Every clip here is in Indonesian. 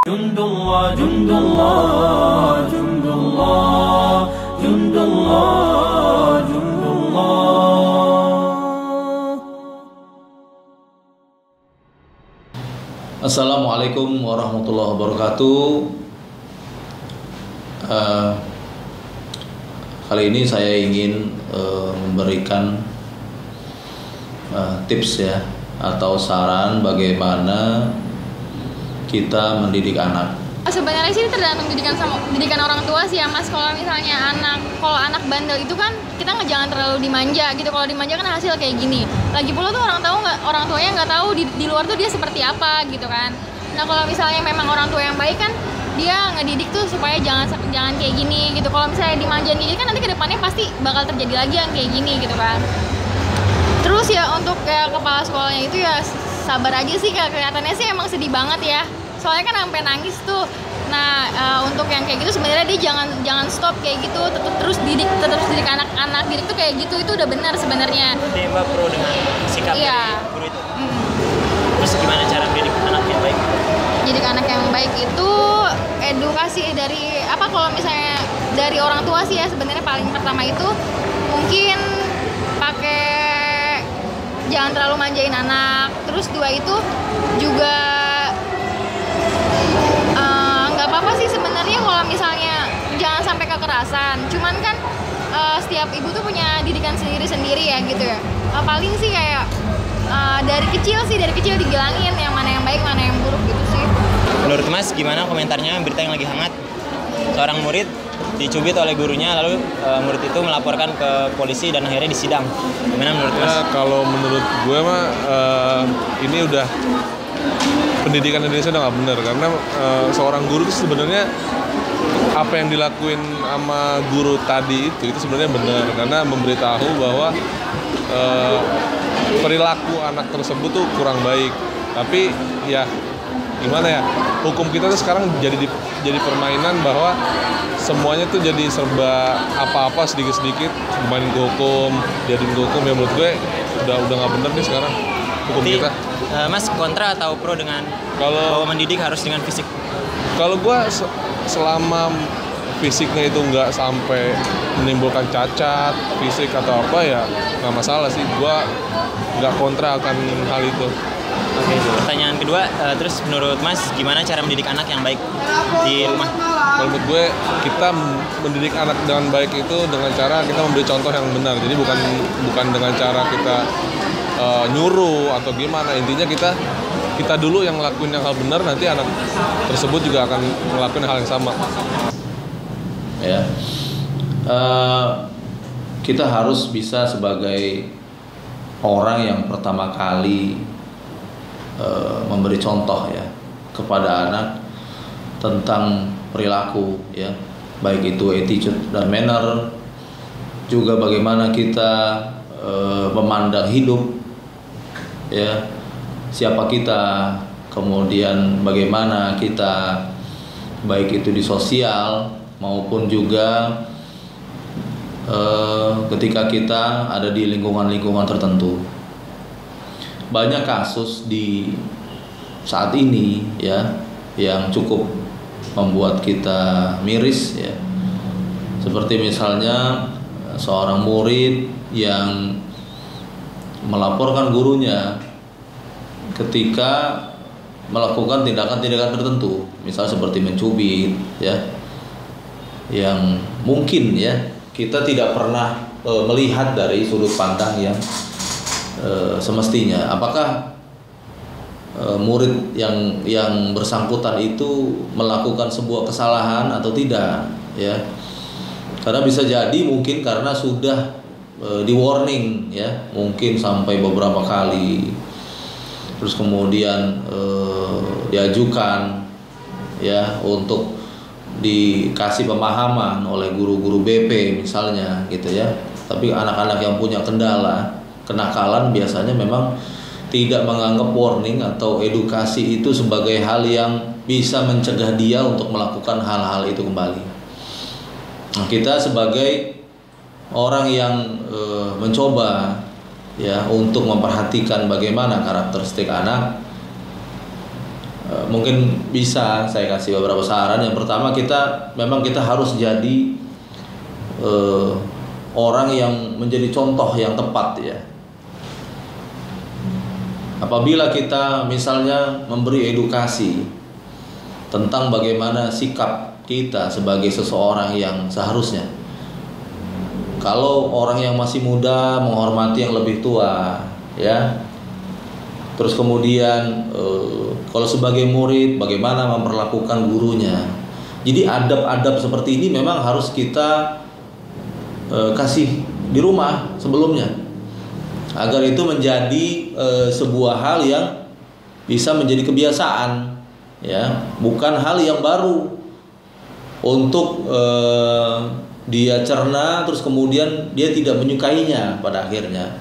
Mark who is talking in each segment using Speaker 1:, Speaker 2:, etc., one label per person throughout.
Speaker 1: Jundullah, Jundullah, Jundullah, Jundullah, Jundullah.
Speaker 2: Assalamualaikum warahmatullahi wabarakatuh. Kali ini saya ingin memberikan tips ya atau saran bagaimana kita mendidik anak.
Speaker 3: Sebenarnya sih tergantung didikan orang tua sih ya Mas. Kalau misalnya kalau anak bandel itu kan kita jangan terlalu dimanja gitu. Kalau dimanja kan hasil kayak gini. Lagi pula tuh orang tuanya nggak tahu di luar tuh dia seperti apa gitu kan. Nah kalau misalnya memang orang tua yang baik kan dia ngedidik tuh supaya jangan kayak gini gitu. Kalau misalnya dimanjain kayak gini kan nanti kedepannya pasti bakal terjadi lagi yang kayak gini gitu kan. Terus ya untuk kayak kepala sekolahnya itu ya sabar aja sih, kelihatannya sih emang sedih banget ya. Soalnya kan sampai nangis tuh. Nah, untuk yang kayak gitu sebenarnya dia jangan stop kayak gitu, tetap terus didik anak-anak. Didik tuh kayak gitu itu udah benar sebenarnya.
Speaker 4: Jadi Mbak pro dengan sikap dari guru itu. Terus gimana cara mendidik anak yang baik?
Speaker 3: Didik anak yang baik itu edukasi dari kalau misalnya dari orang tua sih ya sebenarnya paling pertama itu mungkin pakai jangan terlalu manjain anak. Terus dua itu juga nggak apa-apa sih sebenarnya kalau misalnya jangan sampai kekerasan. Cuman kan setiap ibu tuh punya didikan sendiri-sendiri ya gitu ya. Paling sih kayak dari kecil dibilangin yang mana yang baik, mana yang buruk gitu sih.
Speaker 4: Menurut Mas gimana komentarnya berita yang lagi hangat? Seorang murid dicubit oleh gurunya, lalu murid itu melaporkan ke polisi dan akhirnya disidang. Gimana menurut Mas?
Speaker 5: Kalau menurut gue mah ini udah pendidikan Indonesia udah nggak benar, karena seorang guru itu sebenarnya apa yang dilakuin sama guru tadi itu sebenarnya benar, karena memberitahu bahwa perilaku anak tersebut tuh kurang baik. Tapi ya gimana ya, hukum kita tuh sekarang jadi permainan bahwa semuanya tuh jadi serba apa-apa sedikit-sedikit dimainin ke hukum, jadiin ke hukum. Ya menurut gue udah nggak bener nih sekarang hukum kita.
Speaker 4: Mas kontra atau pro dengan bahwa mendidik harus dengan fisik?
Speaker 5: Kalau gue selama fisiknya itu nggak sampai menimbulkan cacat fisik atau apa ya nggak masalah sih. Gue nggak kontra akan hal itu.
Speaker 4: Oke, pertanyaan kedua, terus menurut Mas gimana cara mendidik anak yang baik di rumah?
Speaker 5: Kalau menurut gue kita mendidik anak dengan baik itu dengan cara kita memberi contoh yang benar. Jadi bukan dengan cara kita nyuruh atau gimana. Intinya kita dulu yang ngelakuin yang hal benar, nanti anak tersebut juga akan ngelakuin hal yang sama.
Speaker 2: Ya, kita harus bisa sebagai orang yang pertama kali memberi contoh ya kepada anak tentang perilaku ya, baik itu attitude dan manner, juga bagaimana kita memandang hidup ya, siapa kita, kemudian bagaimana kita baik itu di sosial maupun juga ketika kita ada di lingkungan-lingkungan tertentu. Banyak kasus di saat ini ya yang cukup membuat kita miris ya. Seperti misalnya seorang murid yang melaporkan gurunya ketika melakukan tindakan-tindakan tertentu, misal seperti mencubit ya, yang mungkin ya kita tidak pernah melihat dari sudut pandang yang semestinya. Apakah murid yang bersangkutan itu melakukan sebuah kesalahan atau tidak ya? Karena bisa jadi mungkin karena sudah di warning ya, mungkin sampai beberapa kali, terus kemudian diajukan ya untuk dikasih pemahaman oleh guru-guru BP misalnya gitu ya. Tapi anak-anak yang punya kenakalan biasanya memang tidak menganggap warning atau edukasi itu sebagai hal yang bisa mencegah dia untuk melakukan hal-hal itu kembali. Nah, kita sebagai orang yang mencoba ya untuk memperhatikan bagaimana karakteristik anak, mungkin bisa saya kasih beberapa saran. Yang pertama, kita harus jadi orang yang menjadi contoh yang tepat ya. Apabila kita misalnya memberi edukasi tentang bagaimana sikap kita sebagai seseorang yang seharusnya. Kalau orang yang masih muda menghormati yang lebih tua, ya. Terus kemudian kalau sebagai murid bagaimana memperlakukan gurunya. Jadi adab-adab seperti ini memang harus kita kasih di rumah sebelumnya, agar itu menjadi sebuah hal yang bisa menjadi kebiasaan, ya, bukan hal yang baru untuk dia cerna terus kemudian dia tidak menyukainya pada akhirnya.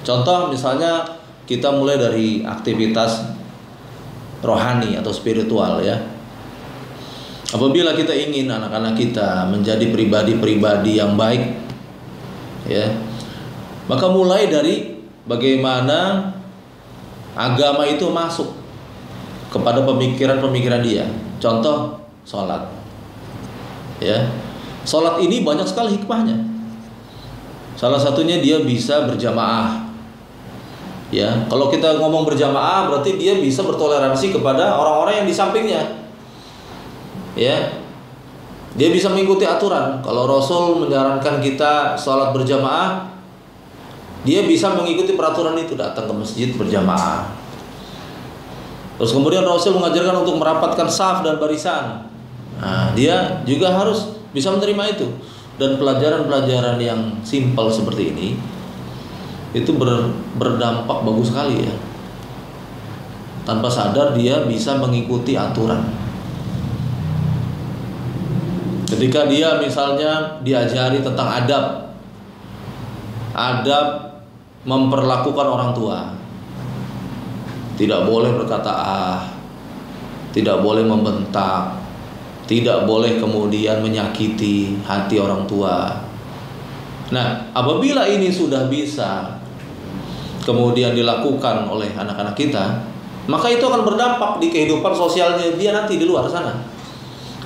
Speaker 2: Contoh misalnya kita mulai dari aktivitas rohani atau spiritual ya. Apabila kita ingin anak-anak kita menjadi pribadi-pribadi yang baik ya, maka mulai dari bagaimana agama itu masuk kepada pemikiran-pemikiran dia. Contoh sholat ya. Sholat ini banyak sekali hikmahnya. Salah satunya dia bisa berjamaah. Ya, kalau kita ngomong berjamaah berarti dia bisa bertoleransi kepada orang-orang yang di sampingnya. Ya. Dia bisa mengikuti aturan. Kalau Rasul menyarankan kita sholat berjamaah, dia bisa mengikuti peraturan itu, datang ke masjid berjamaah. Terus kemudian Rasul mengajarkan untuk merapatkan saf dan barisan. Nah, dia juga harus bisa menerima itu. Dan pelajaran-pelajaran yang simpel seperti ini itu berdampak bagus sekali ya. Tanpa sadar dia bisa mengikuti aturan. Ketika dia misalnya diajari tentang adab memperlakukan orang tua, tidak boleh berkata tidak boleh membentak, tidak boleh kemudian menyakiti hati orang tua. Nah, apabila ini sudah bisa kemudian dilakukan oleh anak-anak kita, maka itu akan berdampak di kehidupan sosialnya dia nanti di luar sana.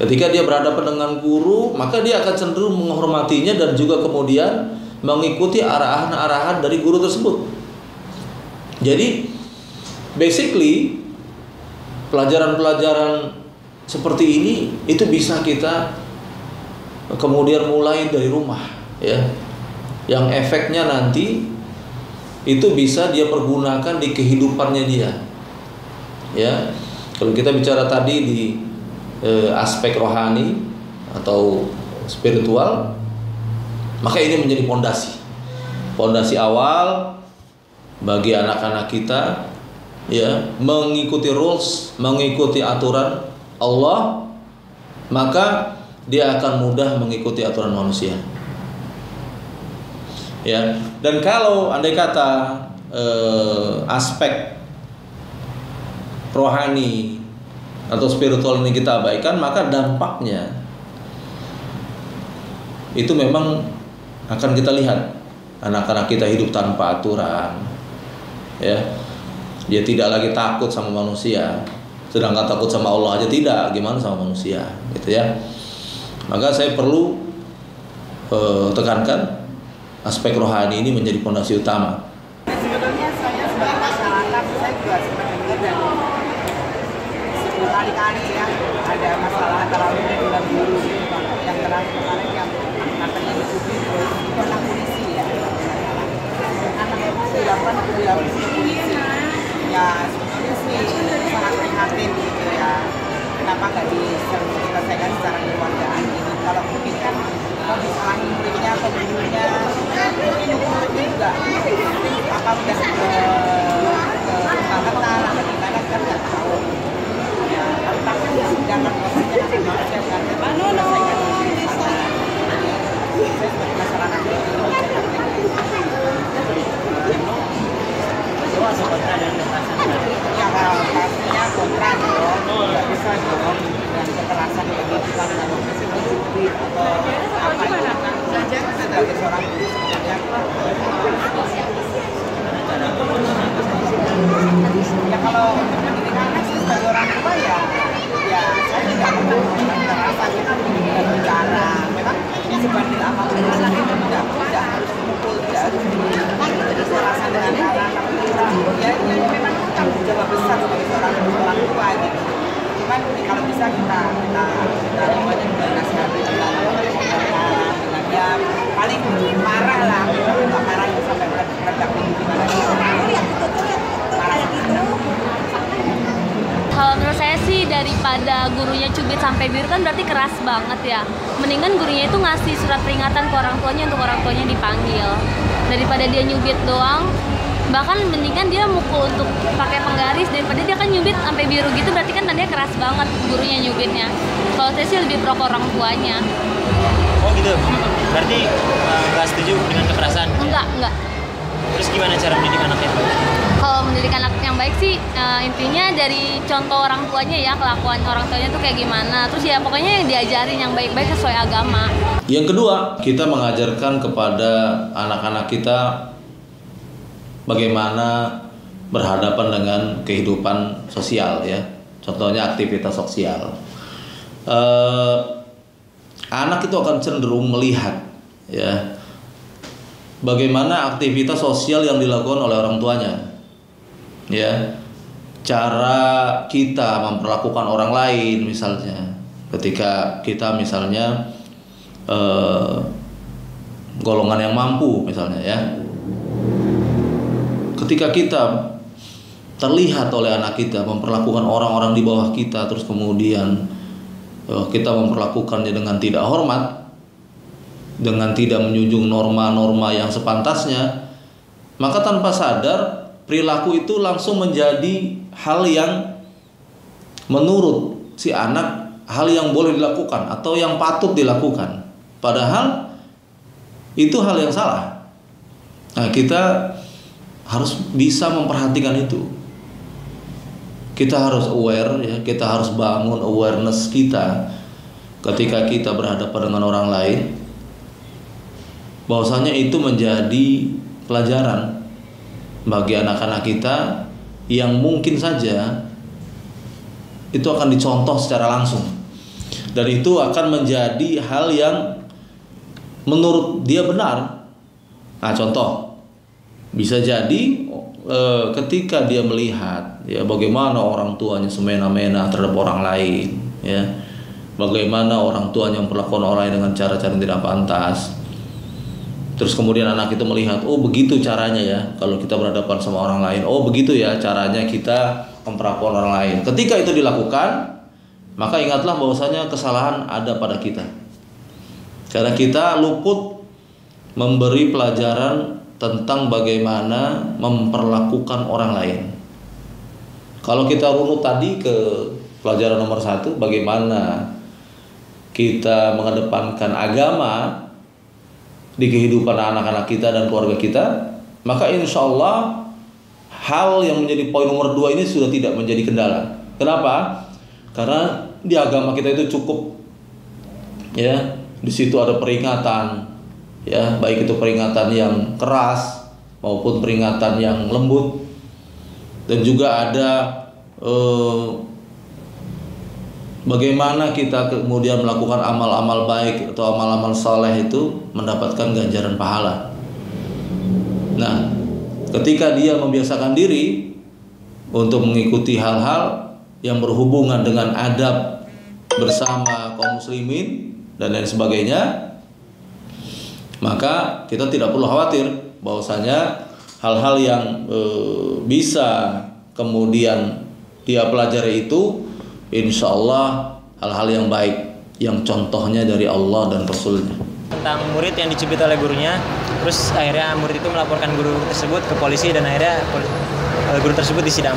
Speaker 2: Ketika dia berhadapan dengan guru, maka dia akan cenderung menghormatinya dan juga kemudian mengikuti arahan-arahan dari guru tersebut. Jadi, basically pelajaran-pelajaran seperti ini itu bisa kita kemudian mulai dari rumah, ya. Yang efeknya nanti itu bisa dia pergunakan di kehidupannya dia. Ya. Kalau kita bicara tadi di aspek rohani atau spiritual, maka ini menjadi pondasi awal bagi anak-anak kita, ya, mengikuti rules, mengikuti aturan Allah, maka dia akan mudah mengikuti aturan manusia. Ya, dan kalau andai kata aspek rohani atau spiritual ini kita abaikan, maka dampaknya itu memang akan kita lihat anak-anak kita hidup tanpa aturan, ya. Dia tidak lagi takut sama manusia, sedangkan takut sama Allah aja tidak, gimana sama manusia, gitu ya. Maka saya perlu tekankan aspek rohani ini menjadi fondasi utama.
Speaker 6: Sebetulnya saya sebagai masyarakat, saya juga sempat dengar dan berkali-kali ya ada masalah tarawih di bulan guru yang terakhir kemarin yang katanya dituduh itu anak polisi ya. Anak itu dilakukan polisi. Ya sebetulnya sih sangat prihatin gitu ya. Kenapa nggak diselesaikan secara kekeluargaan gitu? Kalau mungkin kan kalau disalahin muridnya atau gurunya, mungkin muridnya juga apa udah kebangetan atau gimana kan nggak tahu. Ya, tapi sedangkan prosesnya akan manusia kan menyelesaikan di sana. Saya sebagai masyarakat itu kontra dan kekerasan. Ya pastinya kontra dong, nggak bisa dong dengan kekerasan yang dilakukan dalam institusi atau apa itu kan saja sebagai seorang guru sebenarnya ya kalau untuk mendidik anak sih sebagai orang besar sebagai seorang orang tua gitu. Cuman kalau bisa kita namanya juga nasihat dengan ya paling marah lah, nggak marah itu sampai meledak gimana gitu. Marah gitu.
Speaker 7: Kalau menurut saya sih daripada gurunya cubit sampai biru kan berarti keras banget ya. Mendingan gurunya itu ngasih surat peringatan ke orang tuanya untuk orang tuanya dipanggil. Daripada dia nyubit doang, bahkan mendingan dia mukul untuk pakai penggaris daripada dia kan nyubit sampai biru gitu, berarti kan tandanya keras banget gurunya nyubitnya. Kalau saya sih lebih pro ke orang tuanya.
Speaker 4: Oh gitu. Berarti nggak setuju dengan kekerasan?
Speaker 7: Enggak.
Speaker 4: Terus gimana cara mendidik anaknya?
Speaker 7: Kalau mendidik anak yang baik sih intinya dari contoh orang tuanya ya, kelakuan orang tuanya tuh kayak gimana. Terus ya pokoknya yang diajarin yang baik-baik sesuai agama.
Speaker 2: Yang kedua, kita mengajarkan kepada anak-anak kita bagaimana berhadapan dengan kehidupan sosial ya. Contohnya aktivitas sosial. Anak itu akan cenderung melihat ya bagaimana aktivitas sosial yang dilakukan oleh orang tuanya. Ya. Cara kita memperlakukan orang lain misalnya. Ketika kita misalnya golongan yang mampu misalnya ya. Ketika kita terlihat oleh anak kita memperlakukan orang-orang di bawah kita, terus kemudian kita memperlakukannya dengan tidak hormat, dengan tidak menjunjung norma-norma yang sepantasnya, maka tanpa sadar perilaku itu langsung menjadi hal yang menurut si anak hal yang boleh dilakukan atau yang patut dilakukan, padahal itu hal yang salah. Nah, kita harus bisa memperhatikan itu. Kita harus aware ya, kita harus bangun awareness kita ketika kita berhadapan dengan orang lain, bahwasanya itu menjadi pelajaran bagi anak-anak kita yang mungkin saja itu akan dicontoh secara langsung, dan itu akan menjadi hal yang menurut dia benar. Nah, contoh bisa jadi ketika dia melihat ya bagaimana orang tuanya semena-mena terhadap orang lain ya, bagaimana orang tuanya memperlakukan orang lain dengan cara-cara yang tidak pantas. Terus kemudian anak itu melihat, oh begitu caranya ya kalau kita berhadapan sama orang lain, oh begitu ya caranya kita memperlakukan orang lain. Ketika itu dilakukan, maka ingatlah bahwasanya kesalahan ada pada kita, karena kita luput memberi pelajaran tentang bagaimana memperlakukan orang lain. Kalau kita runut tadi ke pelajaran nomor 1, bagaimana kita mengedepankan agama di kehidupan anak-anak kita dan keluarga kita, maka insya Allah hal yang menjadi poin nomor 2 ini sudah tidak menjadi kendala. Kenapa? Karena di agama kita itu cukup ya, di situ ada peringatan ya, baik itu peringatan yang keras maupun peringatan yang lembut, dan juga ada bagaimana kita kemudian melakukan amal-amal baik atau amal-amal saleh itu mendapatkan ganjaran pahala. Nah, ketika dia membiasakan diri untuk mengikuti hal-hal yang berhubungan dengan adab bersama kaum muslimin dan lain sebagainya, maka kita tidak perlu khawatir bahwasanya hal-hal yang bisa kemudian dia pelajari itu insya Allah hal-hal yang baik, yang contohnya dari Allah dan Rasulnya.
Speaker 4: Tentang murid yang dicubit oleh gurunya, terus akhirnya murid itu melaporkan guru tersebut ke polisi dan akhirnya guru tersebut disidang.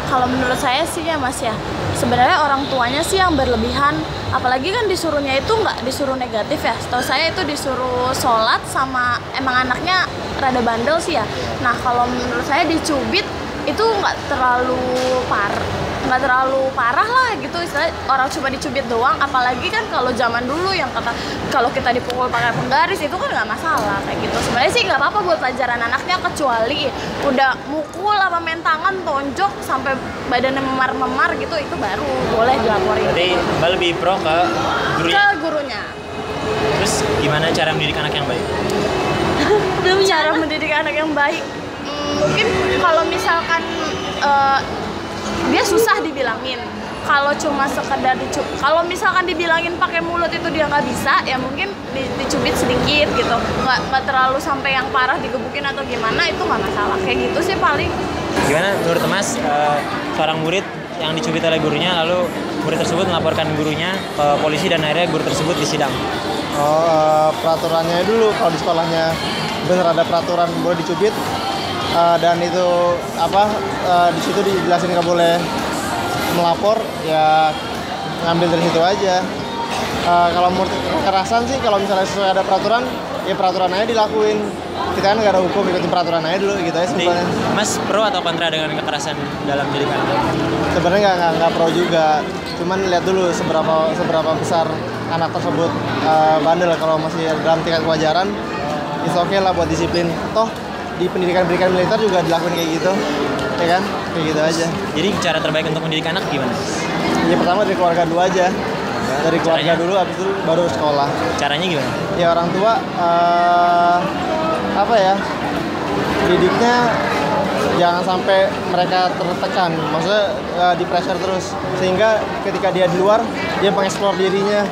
Speaker 8: Kalau menurut saya sih ya Mas ya, sebenarnya orang tuanya sih yang berlebihan, apalagi kan disuruhnya itu nggak disuruh negatif ya. Setahu saya itu disuruh sholat sama emang anaknya rada bandel sih ya. Nah kalau menurut saya dicubit itu nggak terlalu parah lah gitu, istilah orang cuma dicubit doang. Apalagi kan kalau zaman dulu yang kata kalau kita dipukul pakai penggaris itu kan nggak masalah kayak gitu. Sebenarnya sih nggak apa-apa buat pelajaran anaknya, kecuali udah mukul apa main tangan tonjok sampai badannya memar-memar gitu, itu baru boleh dilaporin.
Speaker 4: Jadi Mbak lebih pro ke gurunya?
Speaker 8: Ke gurunya.
Speaker 4: Terus gimana cara mendidik anak yang baik?
Speaker 8: Cara mendidik anak yang baik, mungkin kalau misalkan dia susah dibilangin. Kalau cuma sekedar kalau misalkan dibilangin pakai mulut itu dia nggak bisa, ya mungkin dicubit sedikit gitu, nggak terlalu sampai yang parah digebukin atau gimana, itu nggak masalah. Kayak gitu sih paling.
Speaker 4: Gimana menurut Mas, seorang murid yang dicubit oleh gurunya, lalu murid tersebut melaporkan gurunya ke polisi dan akhirnya guru tersebut disidang?
Speaker 9: Peraturannya dulu, kalau di sekolahnya bener ada peraturan boleh dicubit, dan itu di situ dijelasin nggak boleh melapor, ya ngambil dari situ aja. Kalau menurut kekerasan sih, kalau misalnya sesuai ada peraturan, ya peraturan aja dilakuin. Kita kan nggak ada hukum, ikutin peraturan aja dulu gitu aja sebenarnya.
Speaker 4: Mas pro atau kontra dengan kekerasan dalam didik anak?
Speaker 9: Sebenarnya nggak pro juga, cuman lihat dulu seberapa besar anak tersebut bandel. Kalau masih dalam tingkat kewajaran, it's okay lah buat disiplin. Toh di pendidikan militer juga dilakuin kayak gitu, ya kan? Kayak gitu aja.
Speaker 4: Jadi cara terbaik untuk mendidik anak gimana?
Speaker 9: Ya pertama dari keluarga dulu aja. Dari keluarga dulu, habis itu baru sekolah.
Speaker 4: Caranya gimana?
Speaker 9: Ya orang tua didiknya jangan sampai mereka tertekan, maksudnya di pressure terus, sehingga ketika dia di luar dia mengeksplor dirinya,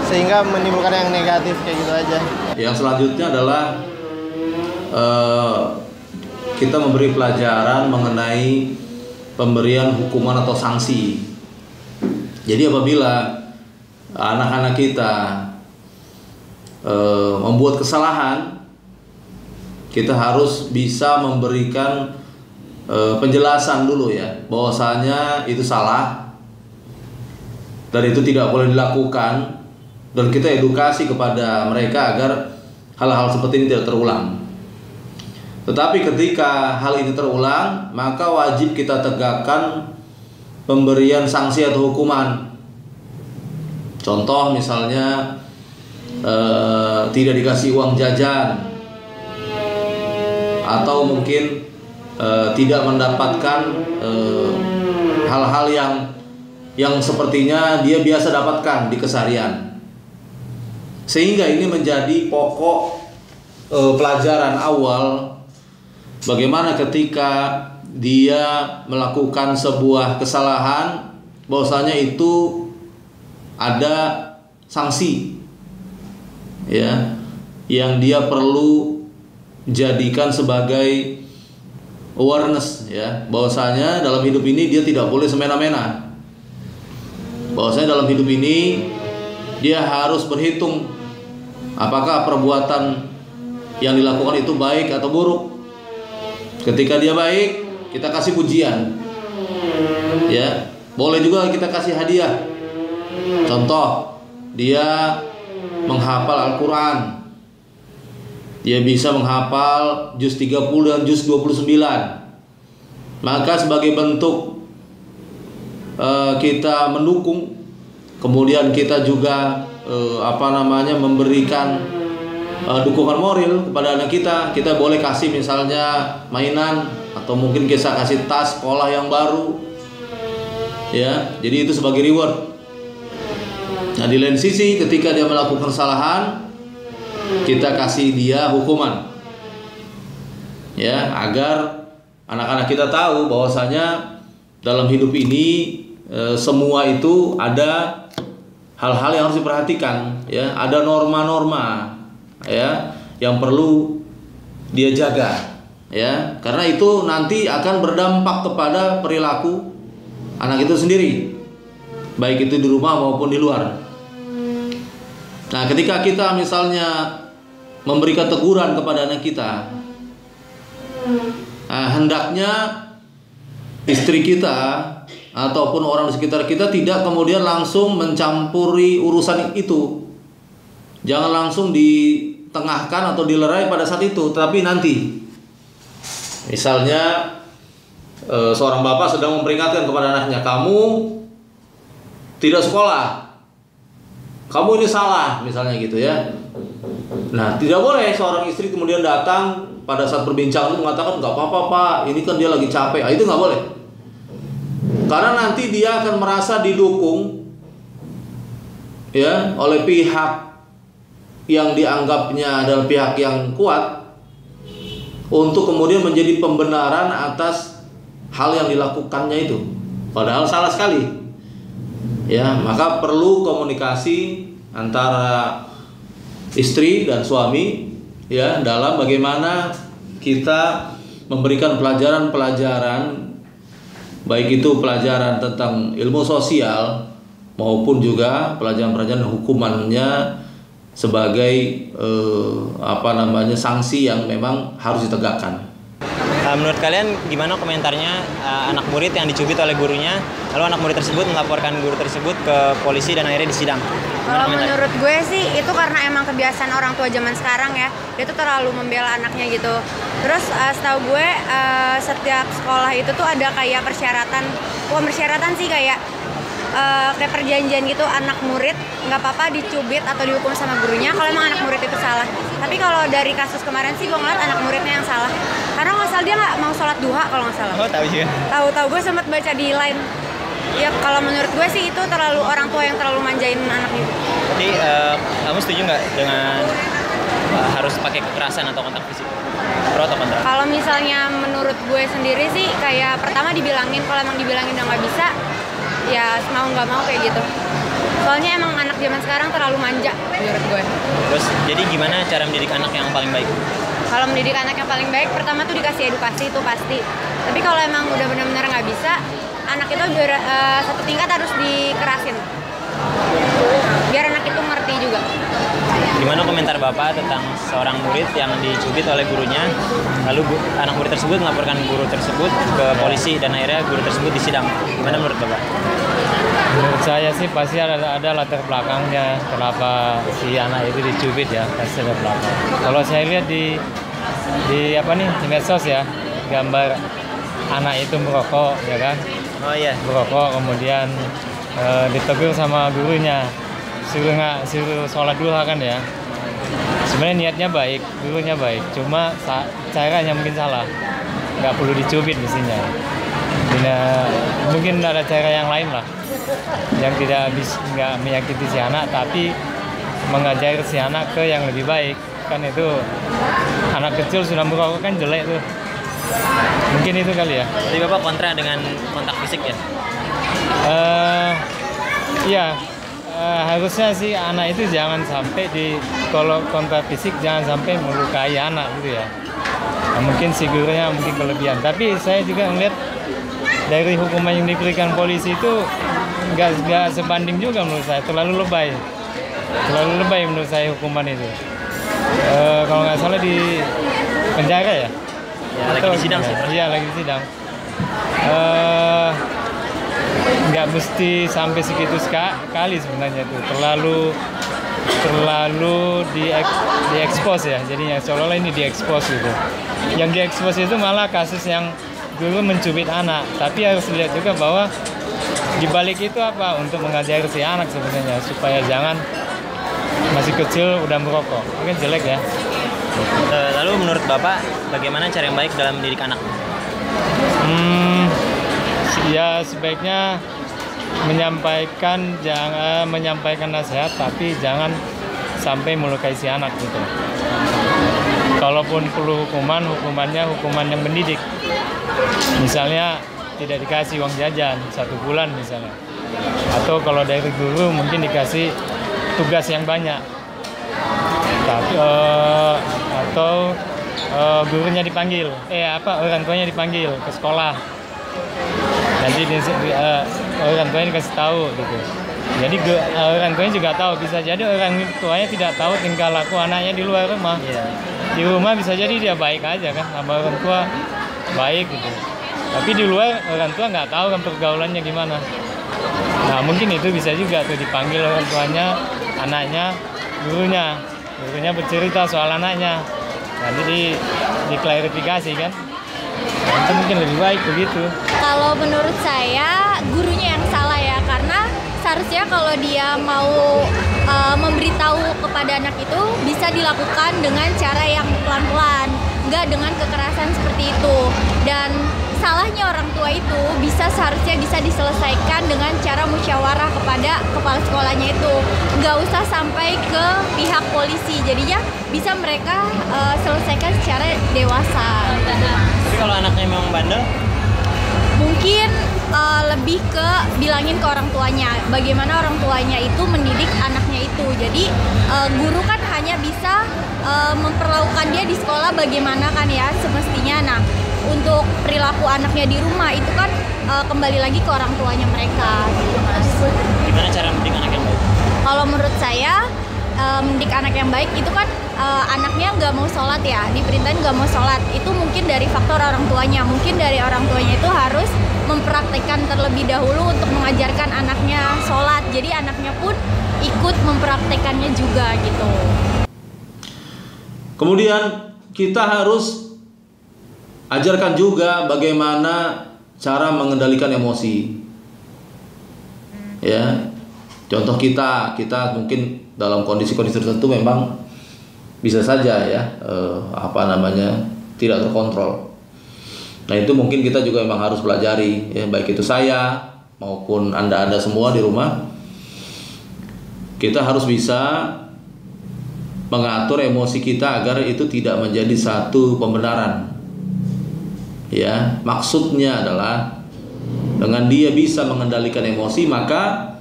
Speaker 9: sehingga menimbulkan yang negatif kayak gitu aja.
Speaker 2: Yang selanjutnya adalah kita memberi pelajaran mengenai pemberian hukuman atau sanksi. Jadi apabila anak-anak kita membuat kesalahan, kita harus bisa memberikan penjelasan dulu ya, bahwasanya itu salah dan itu tidak boleh dilakukan, dan kita edukasi kepada mereka agar hal-hal seperti ini tidak terulang. Tetapi ketika hal ini terulang, maka wajib kita tegakkan pemberian sanksi atau hukuman. Contoh misalnya tidak dikasih uang jajan, atau mungkin tidak mendapatkan hal-hal yang sepertinya dia biasa dapatkan di keseharian, sehingga ini menjadi pokok pelajaran awal bagaimana ketika dia melakukan sebuah kesalahan, bahwasanya itu ada sanksi ya, yang dia perlu jadikan sebagai awareness ya, bahwasanya dalam hidup ini dia tidak boleh semena-mena, bahwasanya dalam hidup ini dia harus berhitung apakah perbuatan yang dilakukan itu baik atau buruk. Ketika dia baik, kita kasih pujian ya, boleh juga kita kasih hadiah. Contoh, dia menghafal Al-Quran, dia bisa menghafal juz 30 dan juz 29, maka sebagai bentuk kita mendukung, kemudian kita juga memberikan dukungan moral kepada anak kita. Kita boleh kasih misalnya mainan, atau mungkin kita kasih tas sekolah yang baru ya, jadi itu sebagai reward. Nah, di lain sisi ketika dia melakukan kesalahan, kita kasih dia hukuman ya, agar anak-anak kita tahu bahwasanya dalam hidup ini semua itu ada hal-hal yang harus diperhatikan ya, ada norma-norma ya yang perlu dia jaga ya, karena itu nanti akan berdampak kepada perilaku anak itu sendiri, baik itu di rumah maupun di luar. Nah, ketika kita misalnya memberikan teguran kepada anak kita, hendaknya istri kita ataupun orang di sekitar kita tidak kemudian langsung mencampuri urusan itu. Jangan langsung ditengahkan atau dilerai pada saat itu, tapi nanti. Misalnya seorang bapak sedang memperingatkan kepada anaknya, kamu tidak sekolah, kamu ini salah, misalnya gitu ya. Nah, tidak boleh seorang istri kemudian datang pada saat perbincangan itu mengatakan, nggak apa-apa pak, ini kan dia lagi capek. Itu nggak boleh, karena nanti dia akan merasa didukung ya oleh pihak yang dianggapnya adalah pihak yang kuat untuk kemudian menjadi pembenaran atas hal yang dilakukannya itu. padahal salah sekali. Ya, maka perlu komunikasi antara istri dan suami ya dalam bagaimana kita memberikan pelajaran-pelajaran, baik itu pelajaran tentang ilmu sosial maupun juga pelajaran-pelajaran hukumannya sebagai sanksi yang memang harus ditegakkan.
Speaker 4: Menurut kalian gimana komentarnya anak murid yang dicubit oleh gurunya, lalu anak murid tersebut melaporkan guru tersebut ke polisi dan akhirnya disidang?
Speaker 10: Kalau menurut gue sih itu karena emang kebiasaan orang tua zaman sekarang ya, dia tuh terlalu membela anaknya gitu. Terus setahu gue setiap sekolah itu tuh ada kayak persyaratan sih kayak perjanjian gitu, anak murid nggak apa-apa dicubit atau dihukum sama gurunya kalau emang anak murid itu salah. Tapi kalau dari kasus kemarin sih gue ngeliat anak muridnya yang salah, karena nggak salah dia nggak mau sholat duha kalau nggak salah.
Speaker 4: Oh, tahu juga.
Speaker 10: Tahu gue sempat baca di line. Ya kalau menurut gue sih itu terlalu orang tua yang terlalu manjain anak gitu.
Speaker 4: Jadi kamu setuju nggak dengan harus pakai kekerasan atau kontak fisik? Pro atau kontra?
Speaker 10: Kalau misalnya menurut gue sendiri sih kayak pertama dibilangin, kalau emang dibilangin udah nggak bisa, ya mau nggak mau kayak gitu. Soalnya emang anak zaman sekarang terlalu manja menurut gue.
Speaker 4: Terus jadi gimana cara mendidik anak yang paling baik?
Speaker 10: Kalau mendidik anak yang paling baik, pertama tuh dikasih edukasi itu pasti. Tapi kalau emang udah benar-benar nggak bisa, anak itu satu tingkat harus dikerasin. Biar anak itu ngerti juga.
Speaker 4: Gimana komentar Bapak tentang seorang murid yang dicubit oleh gurunya, lalu anak murid tersebut melaporkan guru tersebut ke polisi dan akhirnya guru tersebut disidang? Gimana menurut Bapak?
Speaker 11: Menurut saya sih pasti ada latar belakangnya kenapa si anak itu dicubit ya, pasti ada belakang. Kalau saya lihat di medsos ya, gambar anak itu merokok ya kan?
Speaker 4: Oh iya.
Speaker 11: Merokok kemudian ditegur sama gurunya, suruh sholat duha kan ya. Sebenarnya niatnya baik, gurunya baik, cuma caranya mungkin salah. Nggak perlu dicubit mestinya. Mungkin ada cara yang lain lah, yang nggak menyakiti si anak, tapi mengajar si anak ke yang lebih baik. Kan itu anak kecil sudah merokok kan jelek tuh. Mungkin itu kali ya.
Speaker 4: Jadi Bapak kontra dengan kontak fisik ya?
Speaker 11: Iya. Harusnya sih anak itu jangan sampai kalau kontak fisik jangan sampai melukai anak gitu ya. Nah, mungkin si gurunya mungkin kelebihan. Tapi saya juga melihat dari hukuman yang diberikan polisi itu nggak sebanding juga menurut saya. Terlalu lebay menurut saya hukuman itu. Kalau nggak salah di penjara ya.
Speaker 4: Ya, lagi di sidang sih.
Speaker 11: Iya, lagi di sidang. Nggak mesti sampai segitu sekali sebenarnya itu. Terlalu diekspos ya. Jadinya seolah-olah ini diekspos gitu. Yang diekspos itu malah kasus yang guru mencubit anak. Tapi harus lihat juga bahwa di balik itu apa? Untuk mengajar si anak sebenarnya supaya jangan masih kecil udah merokok. Mungkin jelek ya.
Speaker 4: Lalu menurut Bapak bagaimana cara yang baik dalam mendidik anak?
Speaker 11: Ya sebaiknya menyampaikan nasihat, tapi jangan sampai melukai si anak gitu. Kalaupun perlu hukumannya hukuman yang mendidik. Misalnya tidak dikasih uang jajan 1 bulan misalnya. Atau kalau dari guru mungkin dikasih tugas yang banyak. Atau gurunya dipanggil, orang tuanya dipanggil ke sekolah. Nanti orang tuanya dikasih tahu gitu. Jadi orang tuanya juga tahu, bisa jadi orang tuanya tidak tahu tingkah laku anaknya di luar rumah. Di rumah bisa jadi dia baik aja kan, sama orang tua baik gitu. Tapi di luar orang tua nggak tahu kan pergaulannya gimana. Nah mungkin itu bisa juga tuh dipanggil orang tuanya, anaknya, gurunya bercerita soal anaknya. Nanti diklarifikasi kan. Itu mungkin lebih baik begitu.
Speaker 12: Kalau menurut saya gurunya yang salah ya, karena seharusnya kalau dia mau memberitahu kepada anak itu bisa dilakukan dengan cara yang pelan-pelan, nggak dengan kekerasan seperti itu. Dan salahnya orang tua itu seharusnya bisa diselesaikan dengan cara musyawarah kepada kepala sekolahnya itu, nggak usah sampai ke pihak polisi. Jadinya bisa mereka selesaikan secara dewasa.
Speaker 4: Tapi kalau anaknya memang bandel?
Speaker 12: Mungkin lebih ke bilangin ke orang tuanya bagaimana orang tuanya itu mendidik anaknya itu. Jadi guru kan hanya bisa memperlakukan dia di sekolah bagaimana kan ya semestinya. Nah, untuk perilaku anaknya di rumah itu kan kembali lagi ke orang tuanya mereka gitu, Mas.
Speaker 4: Gimana cara mendidik anak yang baik?
Speaker 12: Kalau menurut saya mendidik anak yang baik itu kan anaknya nggak mau sholat ya, diperintahin nggak mau sholat, itu mungkin dari faktor orang tuanya. Mungkin dari orang tuanya itu harus mempraktekkan terlebih dahulu untuk mengajarkan anaknya sholat, jadi anaknya pun ikut mempraktekannya juga gitu.
Speaker 2: Kemudian kita harus ajarkan juga bagaimana cara mengendalikan emosi. Ya, contoh kita mungkin dalam kondisi-kondisi tertentu memang bisa saja ya tidak terkontrol. Nah, itu mungkin kita juga memang harus pelajari ya, baik itu saya maupun anda semua di rumah. Kita harus bisa mengatur emosi kita agar itu tidak menjadi satu pembenaran. Ya, maksudnya adalah dengan dia bisa mengendalikan emosi, maka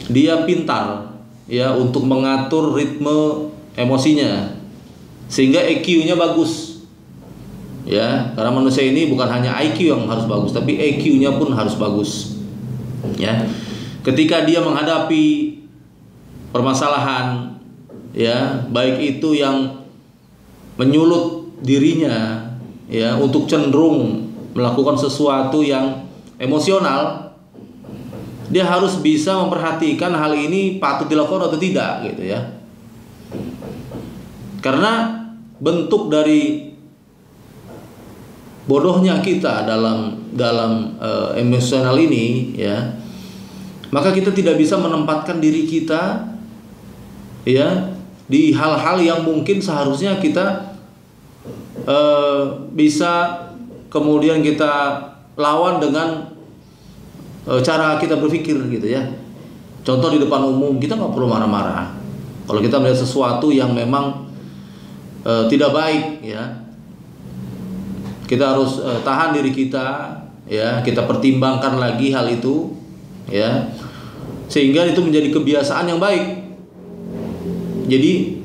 Speaker 2: dia pintar ya untuk mengatur ritme emosinya sehingga EQ-nya bagus. Ya, karena manusia ini bukan hanya IQ yang harus bagus, tapi EQ-nya pun harus bagus. Ya. Ketika dia menghadapi permasalahan ya, baik itu yang menyulut dirinya ya untuk cenderung melakukan sesuatu yang emosional, dia harus bisa memperhatikan hal ini patut dilakukan atau tidak gitu ya. Karena bentuk dari bodohnya kita dalam emosional ini ya, maka kita tidak bisa menempatkan diri kita ya di hal-hal yang mungkin seharusnya kita bisa kemudian kita lawan dengan cara kita berpikir gitu ya. Contoh di depan umum, kita nggak perlu marah-marah kalau kita melihat sesuatu yang memang tidak baik ya. Kita harus tahan diri kita ya, kita pertimbangkan lagi hal itu ya, sehingga itu menjadi kebiasaan yang baik. Jadi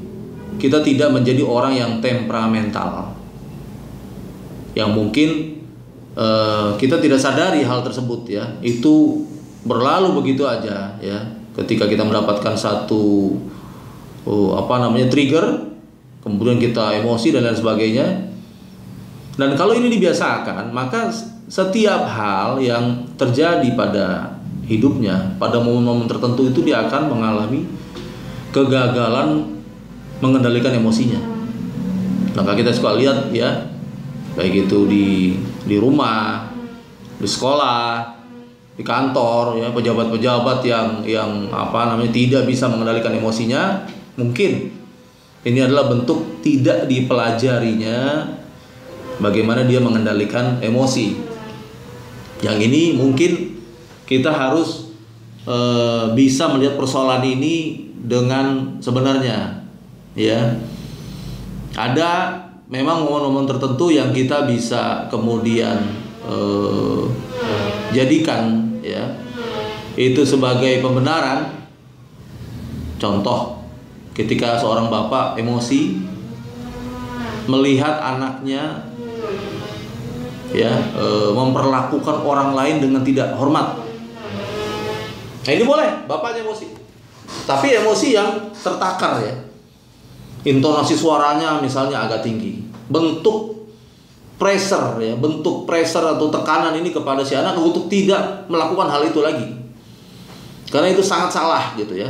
Speaker 2: kita tidak menjadi orang yang temperamental, yang mungkin kita tidak sadari hal tersebut ya, itu berlalu begitu aja ya. Ketika kita mendapatkan satu trigger, kemudian kita emosi dan lain sebagainya. Dan kalau ini dibiasakan, maka setiap hal yang terjadi pada hidupnya pada momen-momen tertentu itu dia akan mengalami kegagalan mengendalikan emosinya. Maka kita suka lihat ya, baik itu di rumah, di sekolah, di kantor ya, pejabat-pejabat yang tidak bisa mengendalikan emosinya. Mungkin ini adalah bentuk tidak dipelajarinya bagaimana dia mengendalikan emosi. Yang ini mungkin kita harus bisa melihat persoalan ini dengan sebenarnya ya. Ada memang momen-momen tertentu yang kita bisa kemudian jadikan ya itu sebagai pembenaran. Contoh, ketika seorang bapak emosi melihat anaknya ya memperlakukan orang lain dengan tidak hormat. Nah, ini boleh bapaknya emosi, tapi emosi yang tertakar ya. Intonasi suaranya misalnya agak tinggi, bentuk pressure ya, bentuk pressure atau tekanan ini kepada si anak untuk tidak melakukan hal itu lagi. Karena itu sangat salah gitu ya.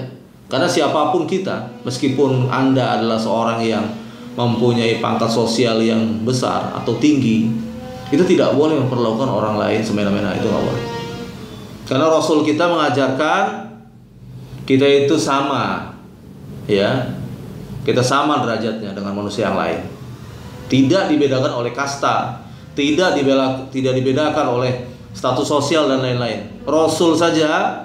Speaker 2: Karena siapapun kita, meskipun Anda adalah seorang yang mempunyai pangkat sosial yang besar atau tinggi, itu tidak boleh memperlakukan orang lain semena-mena, itu nggak boleh. Karena Rasul kita mengajarkan kita itu sama ya, kita sama derajatnya dengan manusia yang lain, tidak dibedakan oleh kasta, tidak dibedakan oleh status sosial dan lain-lain. Rasul saja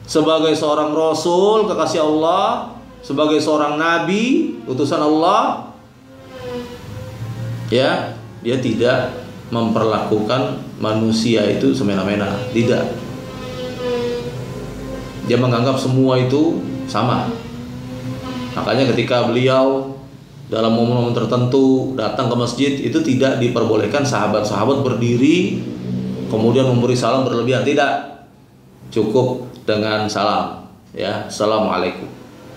Speaker 2: sebagai seorang Rasul kekasih Allah, sebagai seorang Nabi utusan Allah ya, dia tidak memperlakukan manusia itu semena-mena, tidak. Dia menganggap semua itu sama. Makanya ketika beliau dalam momen-momen tertentu datang ke masjid, itu tidak diperbolehkan sahabat-sahabat berdiri kemudian memberi salam berlebihan, tidak. Cukup dengan salam, ya, assalamualaikum.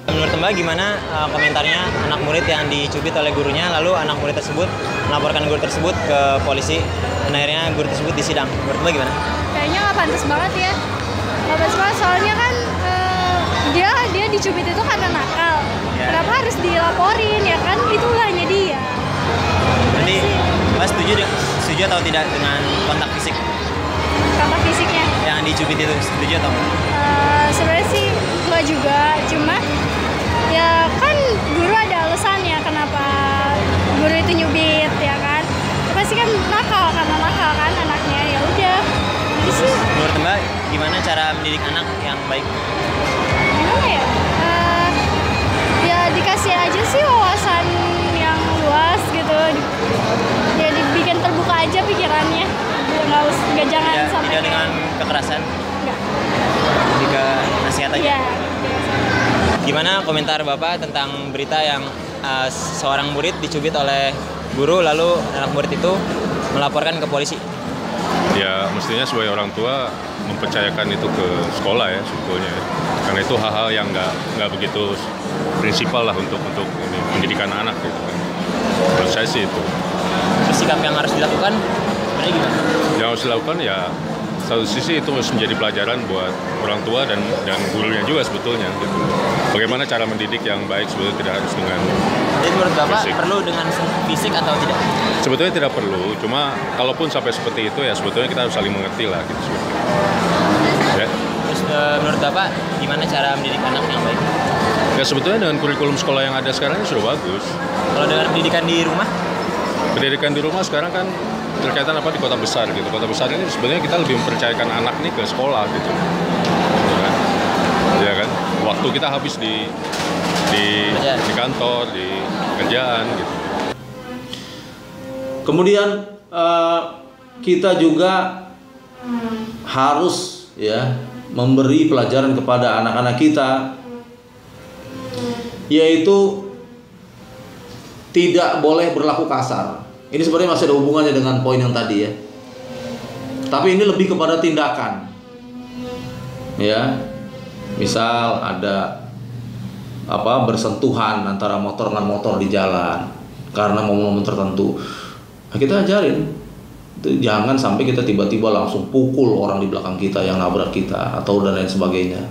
Speaker 4: Menurut Mbak gimana komentarnya anak murid yang dicubit oleh gurunya, lalu anak murid tersebut melaporkan guru tersebut ke polisi dan akhirnya guru tersebut disidang? Menurut Mbak gimana?
Speaker 13: Kayaknya nggak pantas banget ya. Nggak pantas banget, soalnya kan dia dicubit itu karena nakal. Kenapa harus dilaporin ya kan? Itu ulahnya dia.
Speaker 4: Jadi Mbak setuju atau tidak dengan kontak fisik?
Speaker 13: Kontak fisiknya?
Speaker 4: Yang dicubit itu setuju atau enggak?
Speaker 13: Sebenarnya sih nggak juga, cuma ya kan guru ada alasannya kenapa guru itu nyubit ya kan. Pasti kan nakal, karena nakal kan anaknya, ya udah. Jadi sih.
Speaker 4: Menurut Mbak gimana cara mendidik anak yang baik?
Speaker 13: Gimana ya? Ya dikasih aja sih wawasan yang luas gitu. Ya dibikin terbuka aja pikirannya. Nggak jangan sampai
Speaker 4: tidak dengan kekerasan.
Speaker 13: Enggak.
Speaker 4: Jika nasihat aja.
Speaker 13: Iya.
Speaker 4: Gimana komentar Bapak tentang berita yang seorang murid dicubit oleh guru lalu anak murid itu melaporkan ke polisi?
Speaker 14: Ya mestinya sebagai orang tua mempercayakan itu ke sekolah ya sebetulnya, karena itu hal-hal yang nggak begitu prinsipal lah untuk pendidikan anak gitu kan. Menurut saya sih itu.
Speaker 4: Terus sikap yang harus dilakukan sebenarnya gimana?
Speaker 14: Yang harus dilakukan ya satu sisi itu harus menjadi pelajaran buat orang tua dan gurunya juga sebetulnya gitu. Bagaimana cara mendidik yang baik sebetulnya tidak harus dengan
Speaker 4: Jadi menurut Bapak
Speaker 14: fisik.
Speaker 4: perlu dengan fisik atau tidak?
Speaker 14: Sebetulnya tidak perlu, cuma kalaupun sampai seperti itu ya sebetulnya kita harus saling mengerti lah gitu sebetulnya. Ya.
Speaker 4: Terus menurut Bapak gimana cara mendidik anak yang baik?
Speaker 14: Ya sebetulnya dengan kurikulum sekolah yang ada sekarang ini sudah bagus.
Speaker 4: Kalau dengan pendidikan di rumah?
Speaker 14: Pendidikan di rumah sekarang kan terkaitan apa di kota besar gitu. Kota besar ini sebenarnya kita lebih mempercayakan anak nih ke sekolah gitu. Ya kan? Waktu kita habis di kantor, di kerjaan gitu.
Speaker 2: Kemudian kita juga harus ya memberi pelajaran kepada anak-anak kita, yaitu tidak boleh berlaku kasar. Ini sebenarnya masih ada hubungannya dengan poin yang tadi ya. Tapi ini lebih kepada tindakan. Ya. Misal ada bersentuhan antara motor dengan motor di jalan karena momen-momen tertentu. Nah, kita ajarin jangan sampai kita tiba-tiba langsung pukul orang di belakang kita yang nabrak kita atau dan lain sebagainya.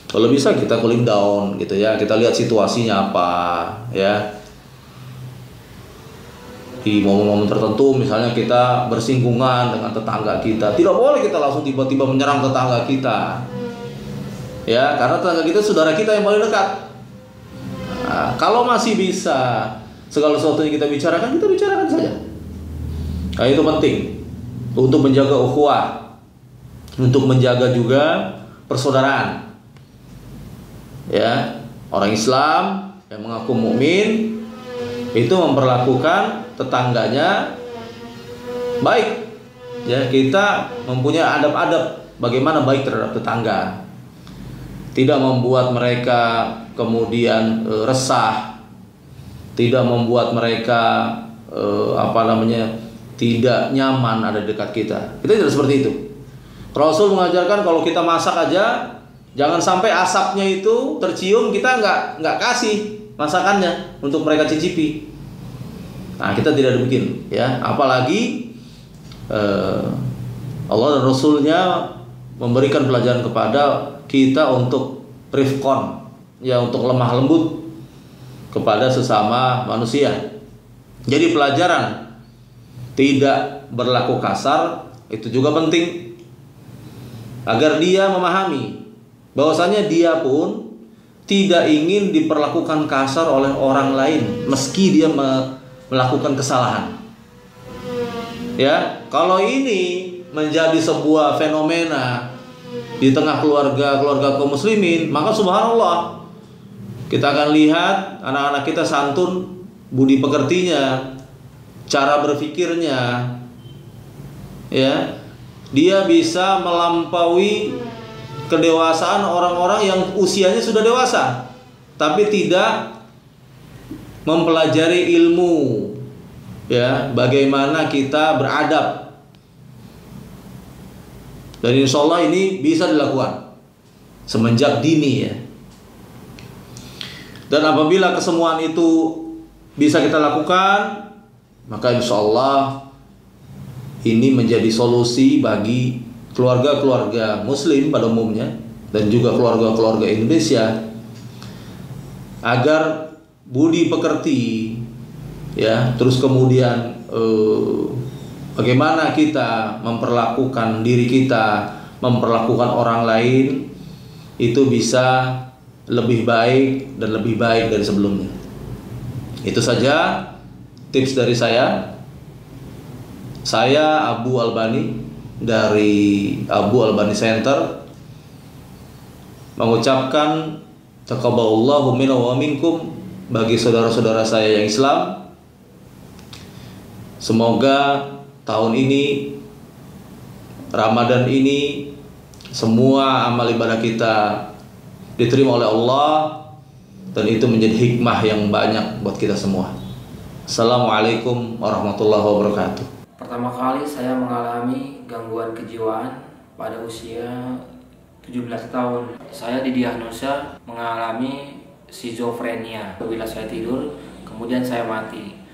Speaker 2: Kalau bisa kita cooling down gitu ya. Kita lihat situasinya apa ya. Di momen-momen tertentu misalnya kita bersinggungan dengan tetangga kita, tidak boleh kita langsung tiba-tiba menyerang tetangga kita ya, karena tetangga kita saudara kita yang paling dekat. Nah, kalau masih bisa segala sesuatu yang kita bicarakan saja. Nah, itu penting untuk menjaga ukhuwah, untuk menjaga juga persaudaraan ya. Orang Islam yang mengaku mukmin itu memperlakukan tetangganya baik ya. Kita mempunyai adab-adab bagaimana baik terhadap tetangga, tidak membuat mereka kemudian resah, tidak membuat mereka tidak nyaman ada di dekat kita. Kita tidak seperti itu. Rasul mengajarkan kalau kita masak aja jangan sampai asapnya itu tercium, kita nggak kasih masakannya untuk mereka cicipi. Nah, kita tidak demikian ya, apalagi Allah dan Rasulnya memberikan pelajaran kepada kita untuk rifqon ya, untuk lemah lembut kepada sesama manusia. Jadi pelajaran tidak berlaku kasar itu juga penting agar dia memahami bahwasanya dia pun tidak ingin diperlakukan kasar oleh orang lain meski dia melakukan kesalahan. Ya, kalau ini menjadi sebuah fenomena di tengah keluarga kaum muslimin, maka subhanallah kita akan lihat anak-anak kita santun, budi pekertinya, cara berpikirnya ya, dia bisa melampaui kedewasaan orang-orang yang usianya sudah dewasa tapi tidak mempelajari ilmu, ya, bagaimana kita beradab. Dan insya Allah ini bisa dilakukan semenjak dini, ya. Dan apabila kesemuan itu bisa kita lakukan, maka insya Allah ini menjadi solusi bagi keluarga-keluarga Muslim pada umumnya dan juga keluarga-keluarga Indonesia agar budi pekerti, ya, terus kemudian bagaimana kita memperlakukan diri kita, memperlakukan orang lain itu bisa lebih baik dan lebih baik dari sebelumnya. Itu saja tips dari saya. Saya Abu Albani dari Abu Albani Center mengucapkan taqabbalallahu minna wa minkum bagi saudara-saudara saya yang Islam. Semoga tahun ini, Ramadan ini, semua amal ibadah kita diterima oleh Allah dan itu menjadi hikmah yang banyak buat kita semua. Assalamualaikum warahmatullahi wabarakatuh.
Speaker 15: Pertama kali saya mengalami gangguan kejiwaan pada usia 17 tahun. Saya didiagnosa mengalami skizofrenia. Bila saya tidur, kemudian saya mati.